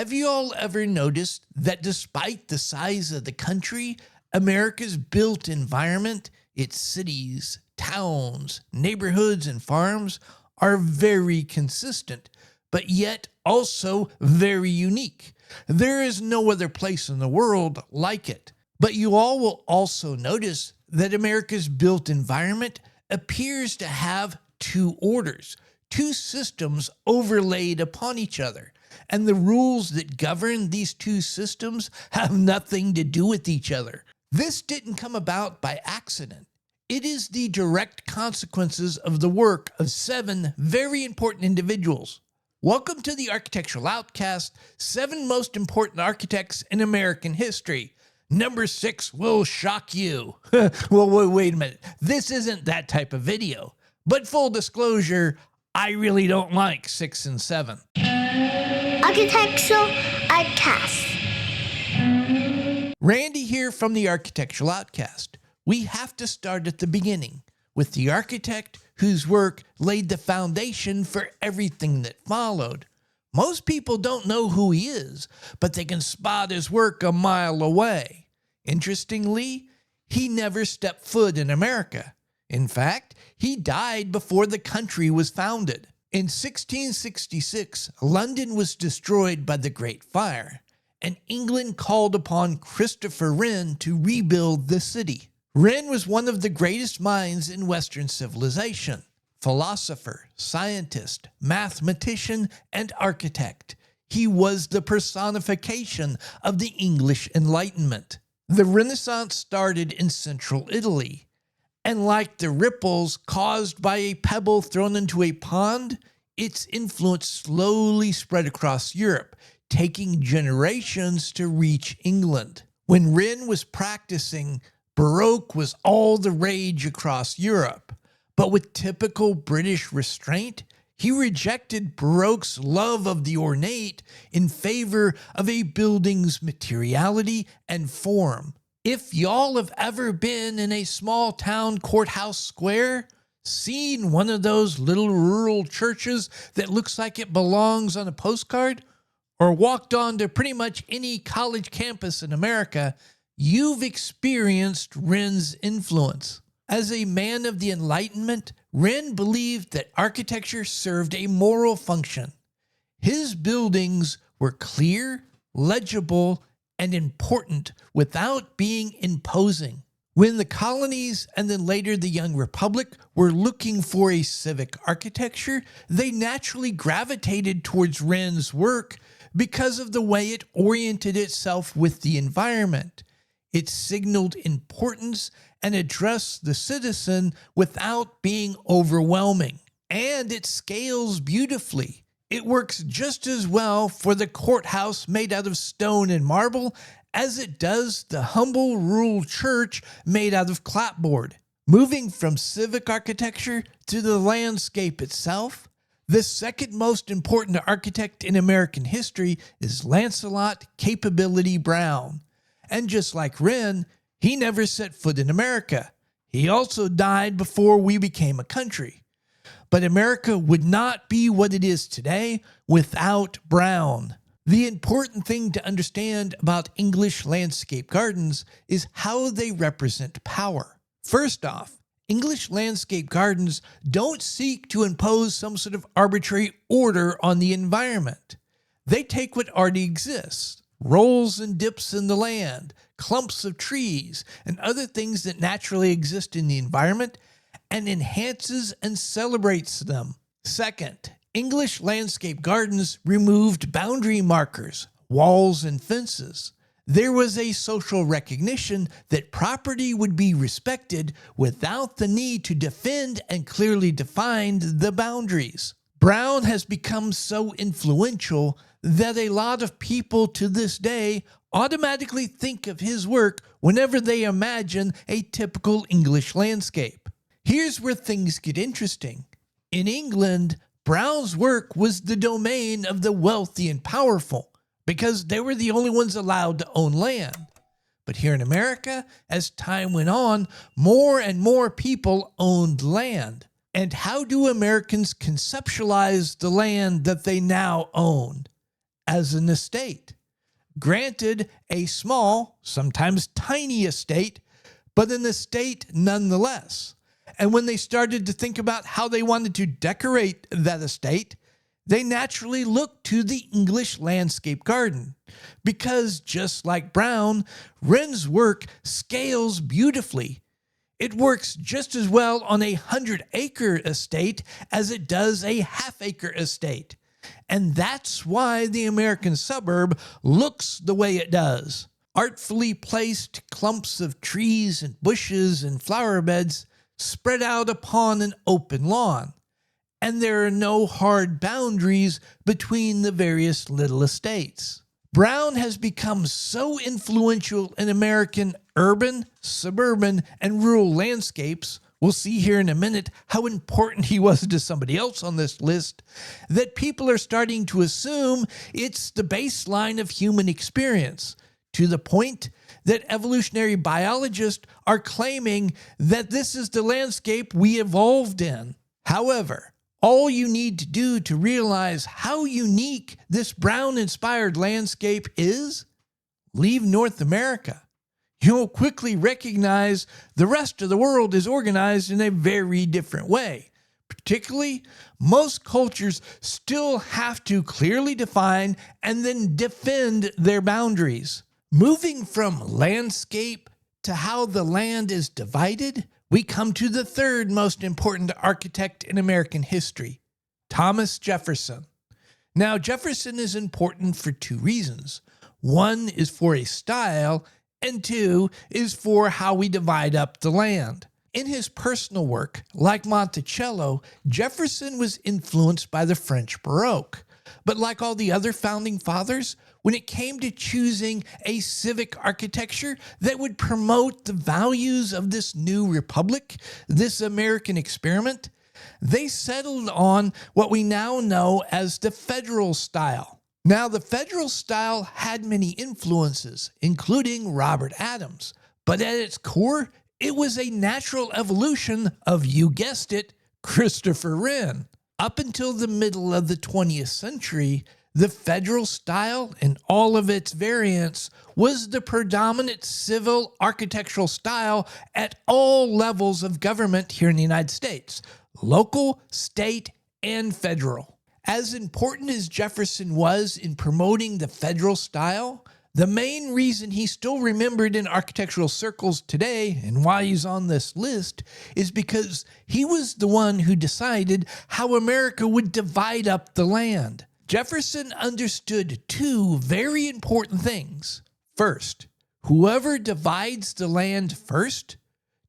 Have you all ever noticed that despite the size of the country, America's built environment, its cities, towns, neighborhoods, and farms are very consistent, but yet also very unique? There is no other place in the world like it. But you all will also notice that America's built environment appears to have two orders, two systems overlaid upon each other. And the rules that govern these two systems have nothing to do with each other. This didn't come about by accident. It is the direct consequences of the work of 7 very important individuals. Welcome to the Architectural Outcast, 7 most important architects in American history. Number 6 will shock you. Well, wait a minute. This isn't that type of video. But full disclosure, I really don't like 6 and 7. Architectural Outcast. Randy here from the Architectural Outcast. We have to start at the beginning with the architect whose work laid the foundation for everything that followed. Most people don't know who he is, but they can spot his work a mile away. Interestingly, he never stepped foot in America. In fact, he died before the country was founded. In 1666, London was destroyed by the Great Fire, and England called upon Christopher Wren to rebuild the city. Wren was one of the greatest minds in Western civilization: philosopher, scientist, mathematician, and architect. He was the personification of the English Enlightenment. The Renaissance started in central Italy, and like the ripples caused by a pebble thrown into a pond, its influence slowly spread across Europe, taking generations to reach England. When Wren was practicing, Baroque was all the rage across Europe. But with typical British restraint, he rejected Baroque's love of the ornate in favor of a building's materiality and form. If y'all have ever been in a small town courthouse square, seen one of those little rural churches that looks like it belongs on a postcard, or walked onto pretty much any college campus in America, you've experienced Wren's influence. As a man of the Enlightenment, Wren believed that architecture served a moral function. His buildings were clear, legible, and important without being imposing. When the colonies and then later the Young Republic were looking for a civic architecture, they naturally gravitated towards Wren's work because of the way it oriented itself with the environment. It signaled importance and addressed the citizen without being overwhelming. And it scales beautifully. It works just as well for the courthouse made out of stone and marble as it does the humble rural church made out of clapboard. Moving from civic architecture to the landscape itself, the second most important architect in American history is Lancelot Capability Brown. And just like Wren, he never set foot in America. He also died before we became a country. But America would not be what it is today without Brown. The important thing to understand about English landscape gardens is how they represent power. First off, English landscape gardens don't seek to impose some sort of arbitrary order on the environment. They take what already exists, rolls and dips in the land, clumps of trees, and other things that naturally exist in the environment, and enhances and celebrates them. Second, English landscape gardens removed boundary markers, walls, and fences. There was a social recognition that property would be respected without the need to defend and clearly define the boundaries. Brown has become so influential that a lot of people to this day automatically think of his work whenever they imagine a typical English landscape. Here's where things get interesting. In England, Brown's work was the domain of the wealthy and powerful because they were the only ones allowed to own land. But here in America, as time went on, more and more people owned land. And how do Americans conceptualize the land that they now own? as an estate. Granted, a small, sometimes tiny estate, but an estate nonetheless. And when they started to think about how they wanted to decorate that estate, they naturally looked to the English landscape garden. Because just like Brown, Wren's work scales beautifully. It works just as well on a 100-acre estate as it does a half-acre estate. And that's why the American suburb looks the way it does. Artfully placed clumps of trees and bushes and flower beds spread out upon an open lawn. And there are no hard boundaries between the various little estates. Brown has become so influential in American urban, suburban, and rural landscapes, we'll see here in a minute how important he was to somebody else on this list, that people are starting to assume it's the baseline of human experience, to the point that evolutionary biologists are claiming that this is the landscape we evolved in. However, all you need to do to realize how unique this Brown-inspired landscape is, leave North America. You'll quickly recognize the rest of the world is organized in a very different way. Particularly, most cultures still have to clearly define and then defend their boundaries. Moving from landscape to how the land is divided, we come to the third most important architect in American history, Thomas Jefferson. Now, Jefferson is important for two reasons. One is for a style, and two is for how we divide up the land. In his personal work, like Monticello, Jefferson was influenced by the French Baroque. But like all the other founding fathers, when it came to choosing a civic architecture that would promote the values of this new republic, this American experiment, they settled on what we now know as the federal style. Now, the federal style had many influences, including Robert Adams, but at its core, it was a natural evolution of, you guessed it, Christopher Wren. Up until the middle of the 20th century, the federal style and all of its variants was the predominant civil architectural style at all levels of government here in the United States, local, state, and federal. As important as Jefferson was in promoting the federal style, the main reason he's still remembered in architectural circles today and why he's on this list is because he was the one who decided how America would divide up the land. Jefferson understood two very important things. First, whoever divides the land first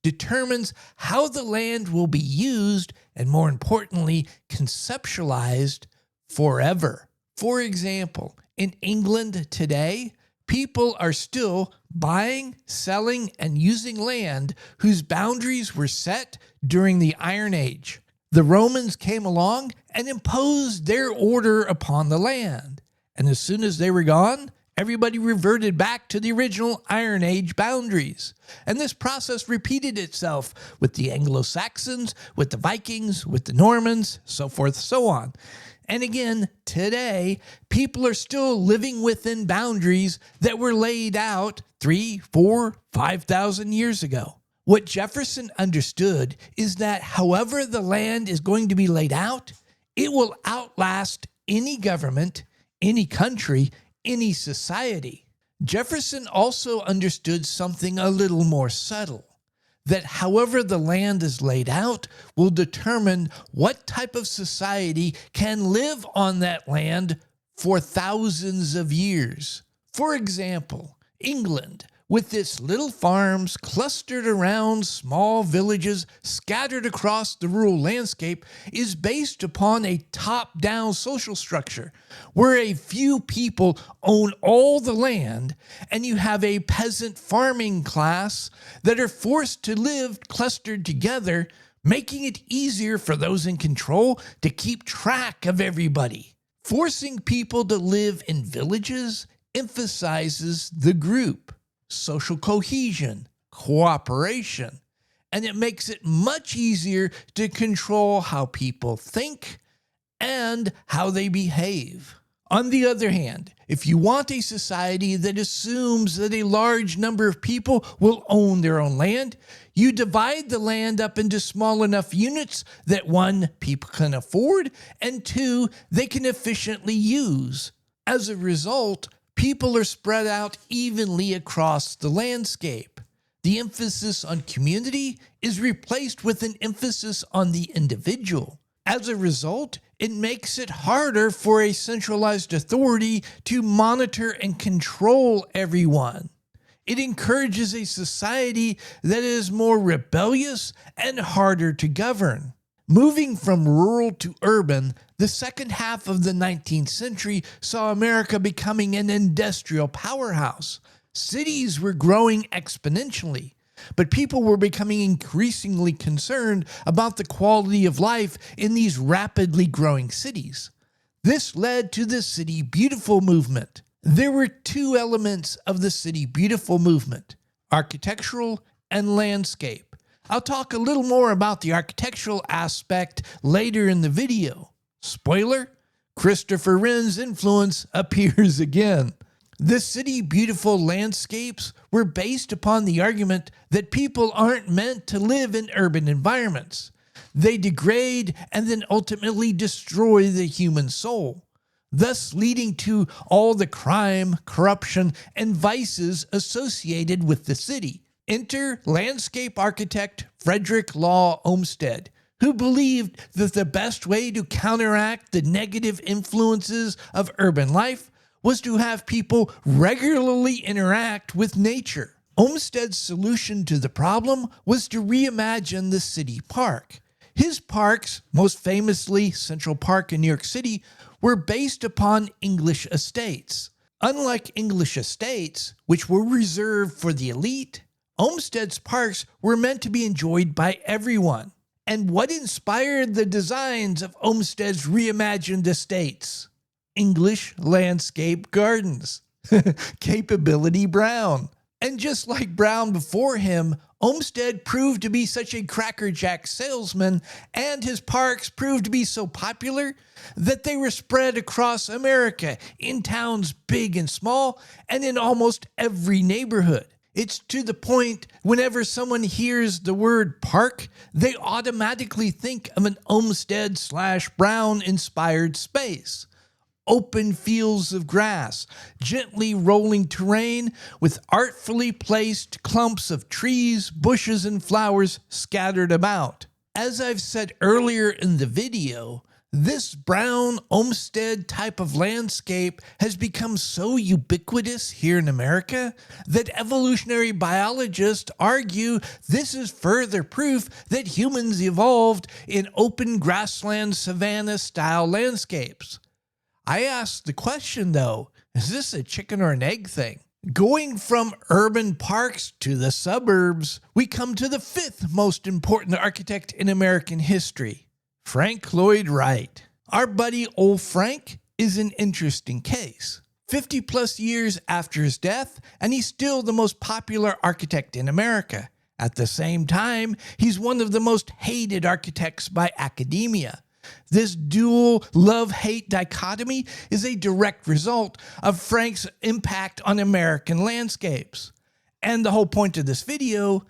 determines how the land will be used and, more importantly, conceptualized forever. For example, in England today, people are still buying, selling, and using land whose boundaries were set during the Iron Age. The Romans came along and imposed their order upon the land. And as soon as they were gone, everybody reverted back to the original Iron Age boundaries. And this process repeated itself with the Anglo-Saxons, with the Vikings, with the Normans, so forth, so on. And again, today, people are still living within boundaries that were laid out 3, 4, 5,000 years ago. What Jefferson understood is that however the land is going to be laid out, it will outlast any government, any country, any society. Jefferson also understood something a little more subtle, that however the land is laid out will determine what type of society can live on that land for thousands of years. For example, England, with its little farms clustered around small villages scattered across the rural landscape, is based upon a top-down social structure where a few people own all the land and you have a peasant farming class that are forced to live clustered together, making it easier for those in control to keep track of everybody. Forcing people to live in villages emphasizes the group, social cohesion, cooperation, and it makes it much easier to control how people think and how they behave. On the other hand, if you want a society that assumes that a large number of people will own their own land, you divide the land up into small enough units that 1, people can afford, and 2, they can efficiently use. As a result, people are spread out evenly across the landscape. The emphasis on community is replaced with an emphasis on the individual. As a result, it makes it harder for a centralized authority to monitor and control everyone. It encourages a society that is more rebellious and harder to govern. Moving from rural to urban, the second half of the 19th century saw America becoming an industrial powerhouse. Cities were growing exponentially, but people were becoming increasingly concerned about the quality of life in these rapidly growing cities. This led to the City Beautiful movement. There were 2 elements of the City Beautiful movement: architectural and landscape. I'll talk a little more about the architectural aspect later in the video. Spoiler, Christopher Wren's influence appears again. The City Beautiful landscapes were based upon the argument that people aren't meant to live in urban environments. They degrade and then ultimately destroy the human soul, thus leading to all the crime, corruption, and vices associated with the city. Enter landscape architect Frederick Olmsted, who believed that the best way to counteract the negative influences of urban life was to have people regularly interact with nature. Olmsted's solution to the problem was to reimagine the city park. His parks, most famously Central Park in New York City, were based upon English estates. Unlike English estates, which were reserved for the elite, Olmsted's parks were meant to be enjoyed by everyone. And what inspired the designs of Olmsted's reimagined estates? English landscape gardens. Capability Brown. And just like Brown before him, Olmsted proved to be such a crackerjack salesman, and his parks proved to be so popular that they were spread across America in towns big and small and in almost every neighborhood. It's to the point whenever someone hears the word park, they automatically think of an Olmsted/Brown inspired space. Open fields of grass, gently rolling terrain with artfully placed clumps of trees, bushes, and flowers scattered about. As I've said earlier in the video, this Brown Olmsted type of landscape has become so ubiquitous here in America that evolutionary biologists argue this is further proof that humans evolved in open grassland savanna style landscapes. I ask the question though, is this a chicken or an egg thing? Going from urban parks to the suburbs, we come to the 5th most important architect in American history, Frank Lloyd Wright. Our buddy old Frank is an interesting case. 50 plus years after his death, and he's still the most popular architect in America. At the same time, he's one of the most hated architects by academia. This dual love-hate dichotomy is a direct result of Frank's impact on American landscapes. And the whole point of this video,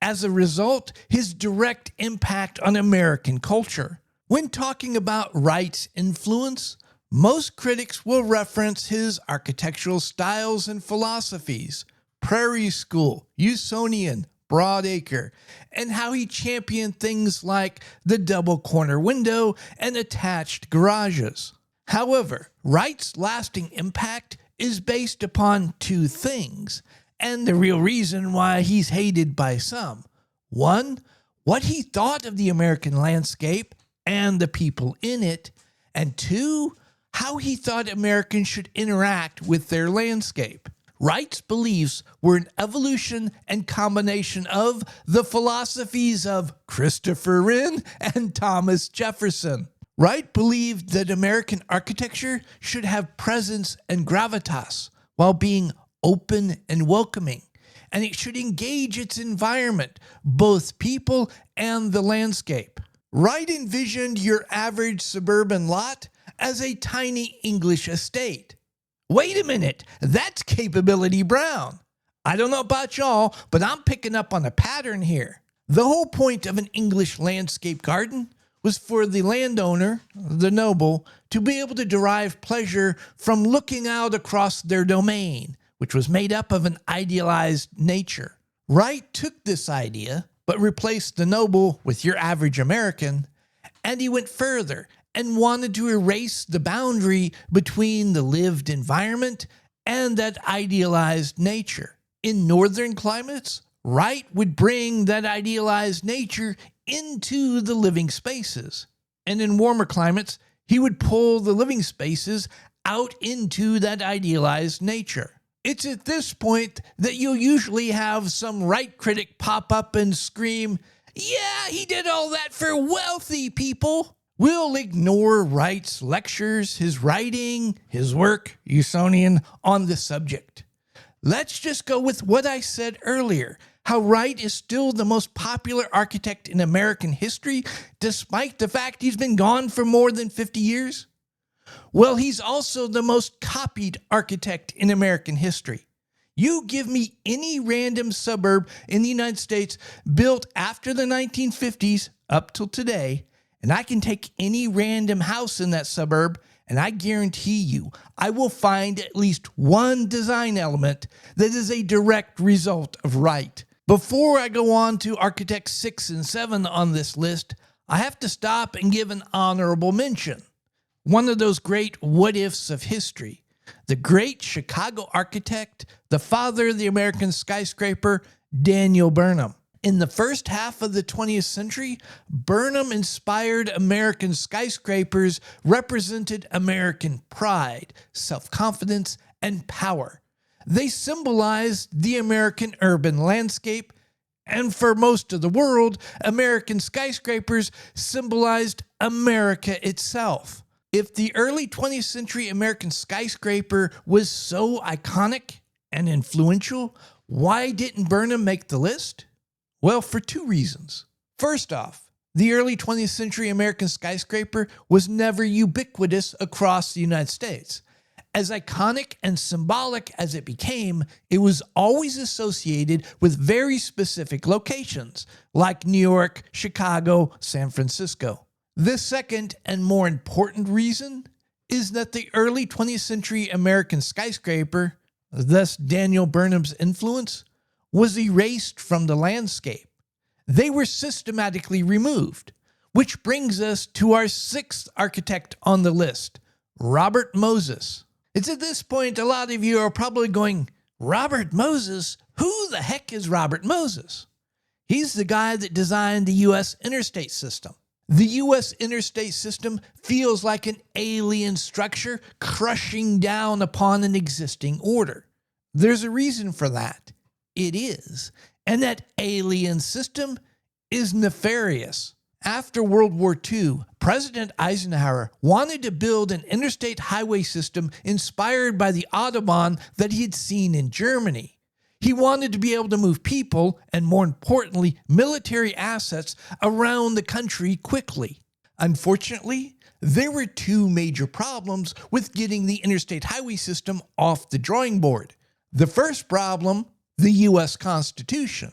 as a result, his direct impact on American culture. When talking about Wright's influence, most critics will reference his architectural styles and philosophies, Prairie School, Usonian, Broadacre, and how he championed things like the double corner window and attached garages. However, Wright's lasting impact is based upon 2 things, and the real reason why he's hated by some. 1, what he thought of the American landscape and the people in it, and 2, how he thought Americans should interact with their landscape. Wright's beliefs were an evolution and combination of the philosophies of Christopher Wren and Thomas Jefferson. Wright believed that American architecture should have presence and gravitas while being open and welcoming, and it should engage its environment, both people and the landscape. Wright envisioned your average suburban lot as a tiny English estate. Wait a minute, that's Capability Brown. I don't know about y'all, but I'm picking up on a pattern here. The whole point of an English landscape garden was for the landowner, the noble, to be able to derive pleasure from looking out across their domain, which was made up of an idealized nature. Wright took this idea, but replaced the noble with your average American, and he went further and wanted to erase the boundary between the lived environment and that idealized nature. In northern climates, Wright would bring that idealized nature into the living spaces. And in warmer climates, he would pull the living spaces out into that idealized nature. It's at this point that you'll usually have some Wright critic pop up and scream, "Yeah, he did all that for wealthy people." We'll ignore Wright's lectures, his writing, his work, Usonian, on the subject. Let's just go with what I said earlier, how Wright is still the most popular architect in American history, despite the fact he's been gone for more than 50 years. Well, he's also the most copied architect in American history. You give me any random suburb in the United States built after the 1950s up till today, and I can take any random house in that suburb, and I guarantee you I will find at least one design element that is a direct result of Wright. Before I go on to architects 6 and 7 on this list, I have to stop and give an honorable mention. One of those great what-ifs of history. The great Chicago architect, the father of the American skyscraper, Daniel Burnham. In the first half of the 20th century, Burnham inspired American skyscrapers represented American pride, self-confidence, and power. They symbolized the American urban landscape, and for most of the world, American skyscrapers symbolized America itself. If the early 20th century American skyscraper was so iconic and influential, why didn't Burnham make the list? Well, for two reasons. First off, the early 20th century American skyscraper was never ubiquitous across the United States. As iconic and symbolic as it became, it was always associated with very specific locations, like New York, Chicago, San Francisco. The second and more important reason is that the early 20th century American skyscraper, thus Daniel Burnham's influence, was erased from the landscape. They were systematically removed, which brings us to our 6th architect on the list, Robert Moses. It's at this point a lot of you are probably going, Robert Moses? Who the heck is Robert Moses? He's the guy that designed the U.S. Interstate System. The U.S. Interstate System feels like an alien structure crushing down upon an existing order. There's a reason for that. It is. And that alien system is nefarious. After World War II, President Eisenhower wanted to build an interstate highway system inspired by the Autobahn that he had seen in Germany. He wanted to be able to move people, and more importantly, military assets around the country quickly. Unfortunately, there were two major problems with getting the interstate highway system off the drawing board. The first problem, the U.S. Constitution.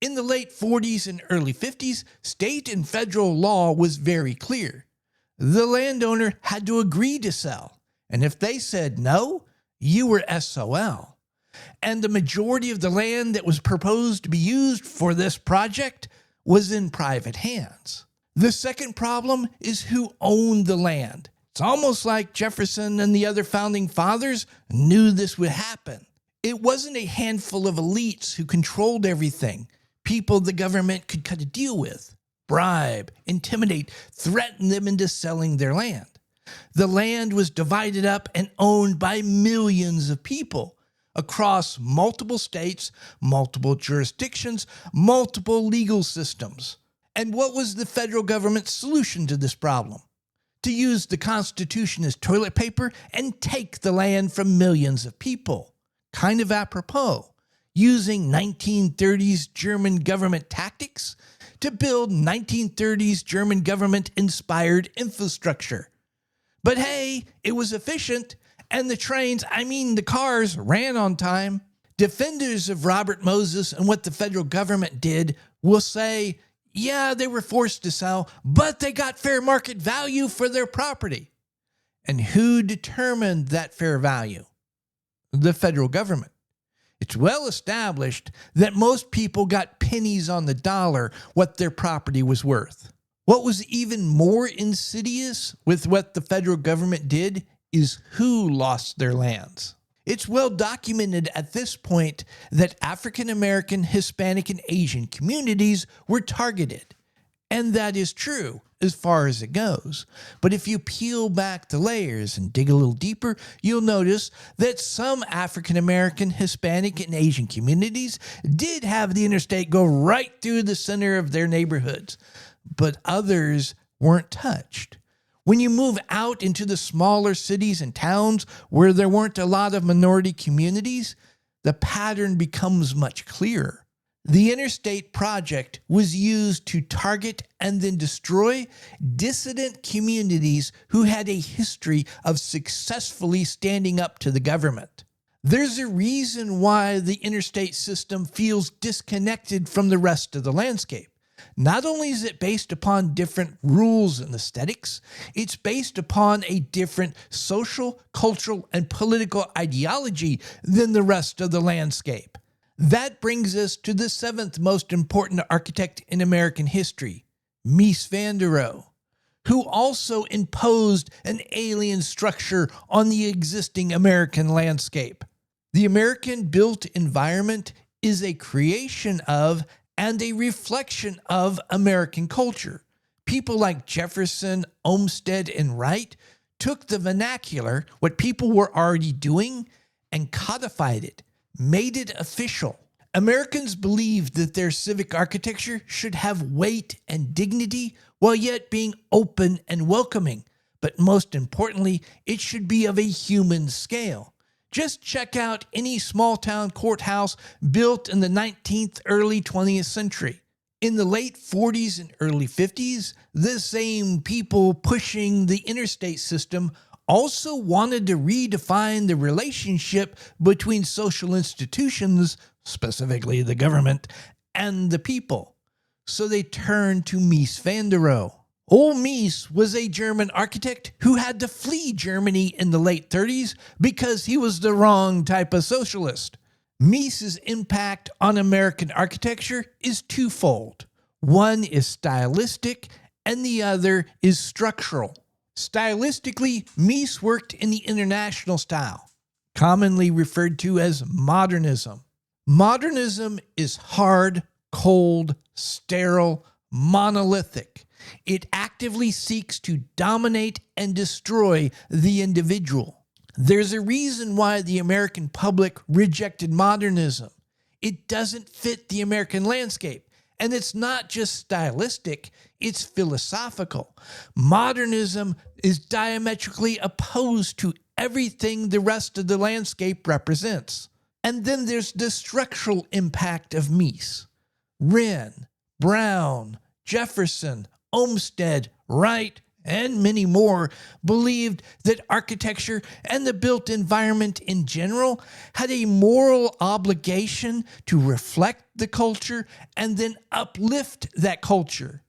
In the late 40s and early 50s, state and federal law was very clear. The landowner had to agree to sell, and if they said no, you were SOL. And the majority of the land that was proposed to be used for this project was in private hands. The second problem is who owned the land. It's almost like Jefferson and the other founding fathers knew this would happen. It wasn't a handful of elites who controlled everything, people the government could cut a deal with, bribe, intimidate, threaten them into selling their land. The land was divided up and owned by millions of people across multiple states, multiple jurisdictions, multiple legal systems. And what was the federal government's solution to this problem? To use the Constitution as toilet paper and take the land from millions of people. Kind of apropos, using 1930s German government tactics to build 1930s German government-inspired infrastructure. But hey, it was efficient, and the cars ran on time. Defenders of Robert Moses and what the federal government did will say, yeah, they were forced to sell, but they got fair market value for their property. And who determined that fair value? The federal government. It's well established that most people got pennies on the dollar what their property was worth. What was even more insidious with what the federal government did is who lost their lands. It's well documented at this point that African American, Hispanic, and Asian communities were targeted. And that is true as far as it goes. But if you peel back the layers and dig a little deeper, you'll notice that some African American, Hispanic, and Asian communities did have the interstate go right through the center of their neighborhoods, but others weren't touched. When you move out into the smaller cities and towns where there weren't a lot of minority communities, the pattern becomes much clearer. The Interstate Project was used to target and then destroy dissident communities who had a history of successfully standing up to the government. There's a reason why the interstate system feels disconnected from the rest of the landscape. Not only is it based upon different rules and aesthetics, it's based upon a different social, cultural, and political ideology than the rest of the landscape. That brings us to the seventh most important architect in American history, Mies van der Rohe, who also imposed an alien structure on the existing American landscape. The American built environment is a creation of and a reflection of American culture. People like Jefferson, Olmsted, and Wright took the vernacular, what people were already doing, and codified it, made it official. Americans believed that their civic architecture should have weight and dignity while yet being open and welcoming. But most importantly, it should be of a human scale. Just check out any small-town courthouse built in the 19th, early 20th century. In the late 40s and early 50s, the same people pushing the interstate system also wanted to redefine the relationship between social institutions, specifically the government, and the people. So they turned to Mies van der Rohe. Old Mies was a German architect who had to flee Germany in the late 30s because he was the wrong type of socialist. Mies's impact on American architecture is twofold. One is stylistic and the other is structural. Stylistically, Mies worked in the international style, commonly referred to as modernism. Modernism is hard, cold, sterile, monolithic. It actively seeks to dominate and destroy the individual. There's a reason why the American public rejected modernism. It doesn't fit the American landscape. And it's not just stylistic, it's philosophical. Modernism is diametrically opposed to everything the rest of the landscape represents. And then there's the structural impact of Mies. Wren, Brown, Jefferson, Olmsted, Wright, and many more believed that architecture and the built environment in general had a moral obligation to reflect the culture and then uplift that culture.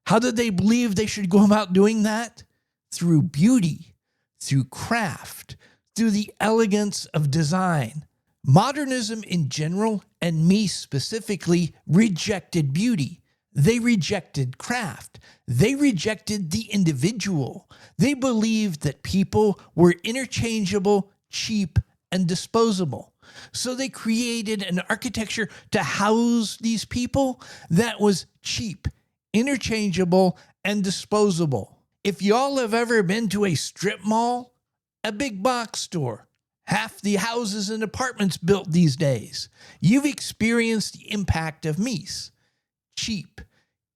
How did they believe they should go about doing that? Through beauty, through craft, through the elegance of design. Modernism in general, and Mies specifically, rejected beauty. They rejected craft. They rejected the individual. They believed that people were interchangeable, cheap, and disposable. So they created an architecture to house these people that was cheap, interchangeable, and disposable. If y'all have ever been to a strip mall, a big box store, half the houses and apartments built these days, you've experienced the impact of Mies. Cheap,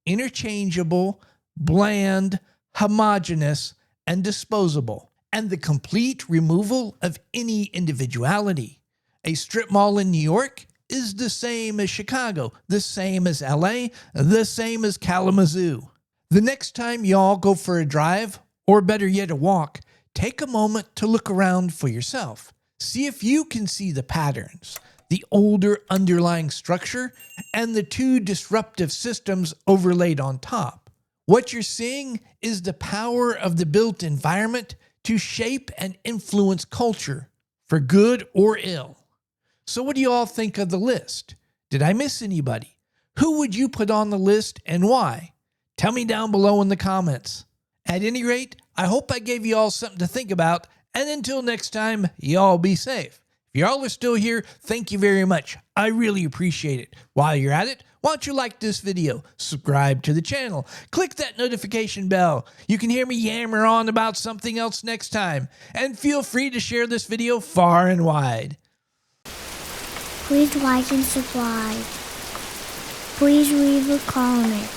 interchangeable, bland, homogeneous, and disposable, and the complete removal of any individuality. A strip mall in New York is the same as Chicago, the same as LA, the same as Kalamazoo. The next time y'all go for a drive, or better yet a walk, take a moment to look around for yourself. See if you can see the patterns, the older underlying structure, and the two disruptive systems overlaid on top. What you're seeing is the power of the built environment to shape and influence culture, for good or ill. So what do you all think of the list? Did I miss anybody? Who would you put on the list and why? Tell me down below in the comments. At any rate, I hope I gave you all something to think about, and until next time, y'all be safe. If y'all are still here, thank you very much. I really appreciate it. While you're at it, why don't you like this video, subscribe to the channel, click that notification bell. You can hear me yammer on about something else next time, and feel free to share this video far and wide. Please like and subscribe. Please leave a comment.